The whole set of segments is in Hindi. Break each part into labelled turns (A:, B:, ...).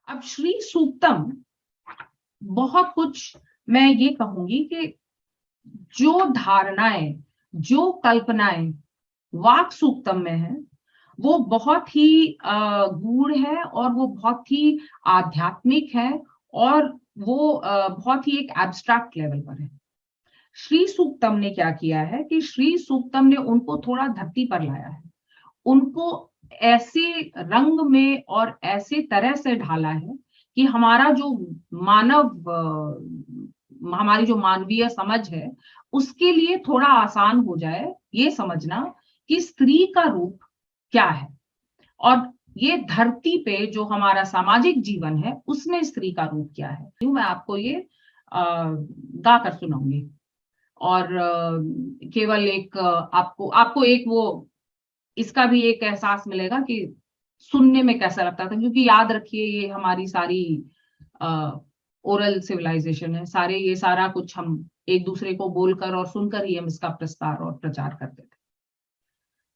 A: अब श्री सूक्तम बहुत कुछ मैं ये कहूंगी कि जो धारणाएं, जो कल्पनाएं वाक सूक्तम में है वो बहुत ही गूढ़ है और वो बहुत ही आध्यात्मिक है और वो बहुत ही एक एब्स्ट्रैक्ट लेवल पर है। श्री सूक्तम ने क्या किया है कि श्री सूक्तम ने उनको थोड़ा धरती पर लाया है, उनको ऐसे रंग में और ऐसे तरह से ढाला है कि हमारा जो मानव हमारी जो मानवीय समझ है उसके लिए थोड़ा आसान हो जाए ये समझना कि स्त्री का रूप क्या है और ये धरती पे जो हमारा सामाजिक जीवन है उसमें स्त्री का रूप क्या है। मैं आपको ये गा कर सुनाऊंगी और केवल एक आपको आपको एक वो इसका भी एक एहसास मिलेगा कि सुनने में कैसा लगता था, क्योंकि याद रखिए ये हमारी सारी ओरल सिविलाइजेशन है, सारे ये सारा कुछ हम एक दूसरे को बोलकर और सुनकर ही हम इसका प्रस्तार और प्रचार करते थे।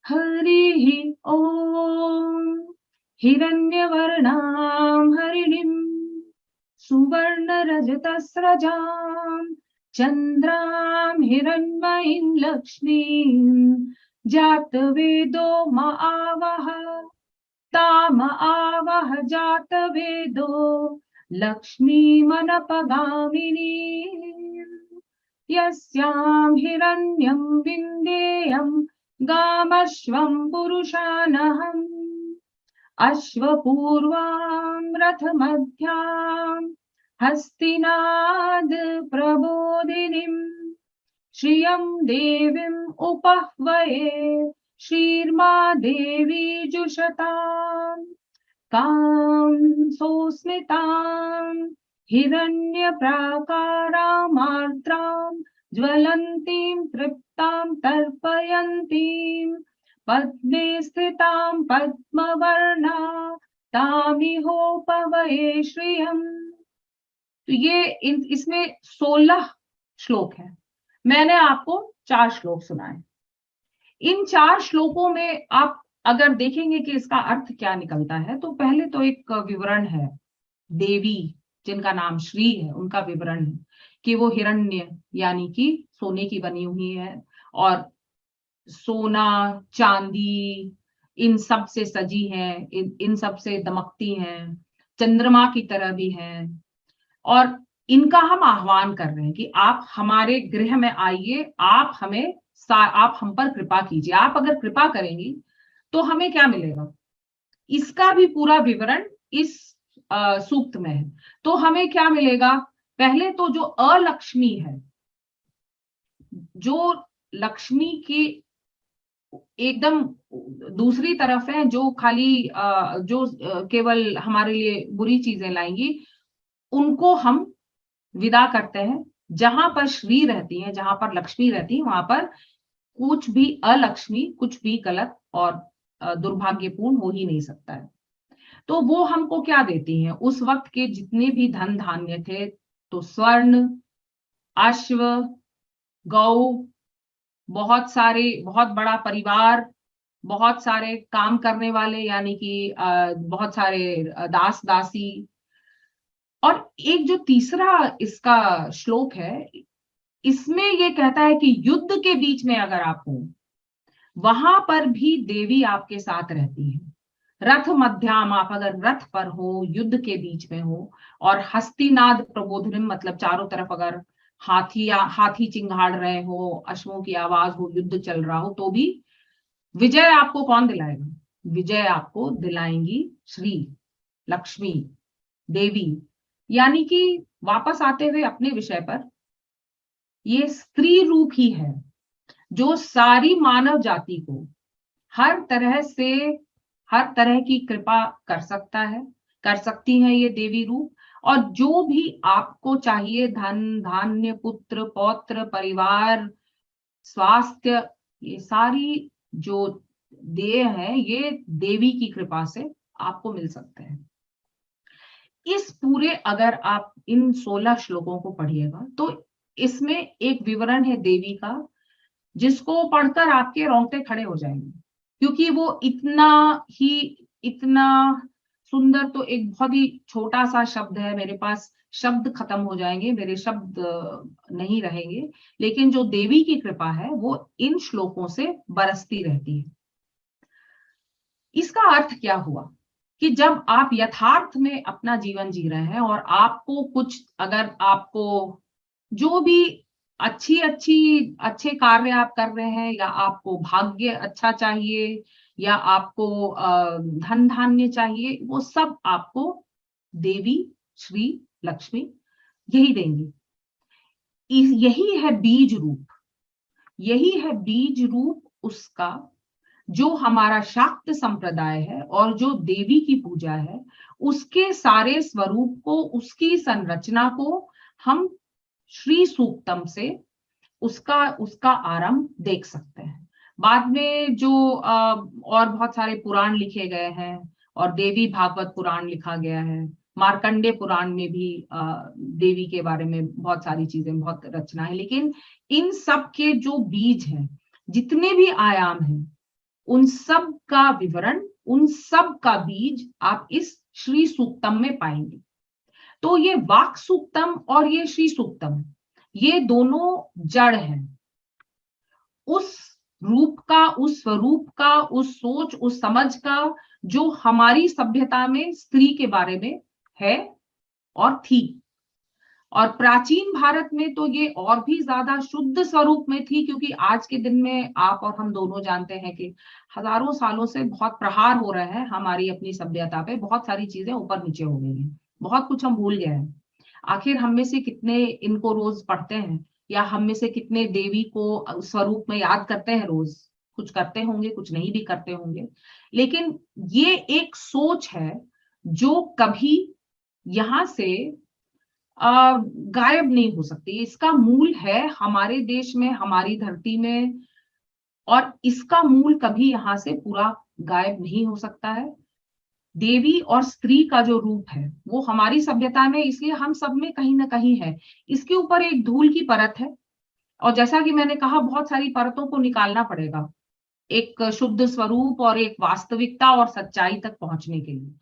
A: हरि ओम हिरण्यवर्णां हरिणीं सुवर्णरजतस्रजां चन्द्रां हिरण्मयीं लक्ष्मीं जातवेदो म आवह ताम आवह जातवेदो लक्ष्मीमनपगामिनी यस्यां हिरण्यं विन्देयं गामश्वं पुरुषानहम् अश्वपूर्वां रथमध्यां हस्तिनाद प्रबोधिनीं श्रियं देवीम् उपह्वये श्रीर्मा देवी जुषताम् कां सोस्मितां हिरण्यप्राकारामार्द्रां ज्वलन्तीं तृप्तां तर्पयन्तीं पद्मे स्थितां पद्मवर्णा तामिहोपवये श्रियम्। तो ये इसमें 16 श्लोक है। मैंने आपको 4 श्लोक सुनाए। इन 4 श्लोकों में आप अगर देखेंगे कि इसका अर्थ क्या निकलता है तो पहले तो एक विवरण है, देवी जिनका नाम श्री है उनका विवरण है कि वो हिरण्य यानी कि सोने की बनी हुई है और सोना चांदी इन सब से सजी हैं, इन सब से दमकती हैं, चंद्रमा की तरह भी हैं और इनका हम आह्वान कर रहे हैं कि आप हमारे गृह में आइए, आप हम पर कृपा कीजिए। आप अगर कृपा करेंगी तो हमें क्या मिलेगा, इसका भी पूरा विवरण इस सूक्त में है। तो हमें क्या मिलेगा, पहले तो जो अलक्ष्मी है, जो लक्ष्मी की एकदम दूसरी तरफ है, जो खाली जो केवल हमारे लिए बुरी चीजें लाएंगी, उनको हम विदा करते हैं। जहां पर श्री रहती है, जहां पर लक्ष्मी रहती है, वहां पर कुछ भी अलक्ष्मी, कुछ भी गलत और दुर्भाग्यपूर्ण हो ही नहीं सकता है। तो वो हमको क्या देती हैं, उस वक्त के जितने भी धन धान्य थे, तो स्वर्ण, अश्व, गौ, बहुत सारे, बहुत बड़ा परिवार, बहुत सारे काम करने वाले यानी कि बहुत सारे दास दासी। और एक जो तीसरा इसका श्लोक है, इसमें ये कहता है कि युद्ध के बीच में अगर आप हो, वहां पर भी देवी आपके साथ रहती है। रथ मध्याम, आप अगर रथ पर हो, युद्ध के बीच में हो, और हस्तिनाद प्रबोधनम मतलब चारों तरफ अगर हाथी चिंगाड़ रहे हो, अश्वों की आवाज हो, युद्ध चल रहा हो, तो भी विजय आपको कौन दिलाएगा, विजय आपको दिलाएंगी श्री लक्ष्मी देवी। यानी कि वापस आते हुए अपने विषय पर, ये स्त्री रूप ही है जो सारी मानव जाति को हर तरह से, हर तरह की कृपा कर सकता है, कर सकती है ये देवी रूप। और जो भी आपको चाहिए, धन धान्य, पुत्र पौत्र, परिवार, स्वास्थ्य, ये सारी जो देय है, ये देवी की कृपा से आपको मिल सकते हैं। इस पूरे अगर आप इन 16 श्लोकों को पढ़िएगा तो इसमें एक विवरण है देवी का, जिसको पढ़कर आपके रोंगटे खड़े हो जाएंगे, क्योंकि वो इतना सुंदर तो एक बहुत ही छोटा सा शब्द है, मेरे पास शब्द खत्म हो जाएंगे, मेरे शब्द नहीं रहेंगे, लेकिन जो देवी की कृपा है वो इन श्लोकों से बरसती रहती है। इसका अर्थ क्या हुआ कि जब आप यथार्थ में अपना जीवन जी रहे हैं और आपको कुछ, अगर आपको जो भी अच्छे कार्य आप कर रहे हैं, या आपको भाग्य अच्छा चाहिए, या आपको धन धान्य चाहिए, वो सब आपको देवी श्री लक्ष्मी यही देंगी। यही है बीज रूप, यही है बीज रूप उसका, जो हमारा शाक्त संप्रदाय है और जो देवी की पूजा है, उसके सारे स्वरूप को, उसकी संरचना को हम श्री सूक्तम से उसका उसका आरंभ देख सकते हैं। बाद में जो और बहुत सारे पुराण लिखे गए हैं, और देवी भागवत पुराण लिखा गया है, मार्कंडे पुराण में भी देवी के बारे में बहुत सारी चीजें, बहुत रचना है, लेकिन इन सब के जो बीज हैं, जितने भी आयाम हैं, उन सब का विवरण, उन सब का बीज आप इस श्री सूक्तम में पाएंगे। तो ये वाक सूक्तम और ये श्री सूक्तम, ये दोनों जड़ हैं उस रूप का, उस स्वरूप का, उस सोच, उस समझ का, जो हमारी सभ्यता में स्त्री के बारे में है और थी। और प्राचीन भारत में तो ये और भी ज्यादा शुद्ध स्वरूप में थी, क्योंकि आज के दिन में आप और हम दोनों जानते हैं कि हजारों सालों से बहुत प्रहार हो रहा है हमारी अपनी सभ्यता पे, बहुत सारी चीजें ऊपर नीचे हो गई हैं, बहुत कुछ हम भूल गए हैं। आखिर हम में से कितने इनको रोज पढ़ते हैं, या हम में से कितने देवी को स्वरूप में याद करते हैं रोज? कुछ करते होंगे, कुछ नहीं भी करते होंगे, लेकिन ये एक सोच है जो कभी यहां से गायब नहीं हो सकती। इसका मूल है हमारे देश में, हमारी धरती में, और इसका मूल कभी यहां से पूरा गायब नहीं हो सकता है। देवी और स्त्री का जो रूप है वो हमारी सभ्यता में, इसलिए हम सब में कहीं ना कहीं है। इसके ऊपर एक धूल की परत है, और जैसा कि मैंने कहा, बहुत सारी परतों को निकालना पड़ेगा एक शुद्ध स्वरूप और एक वास्तविकता और सच्चाई तक पहुंचने के लिए।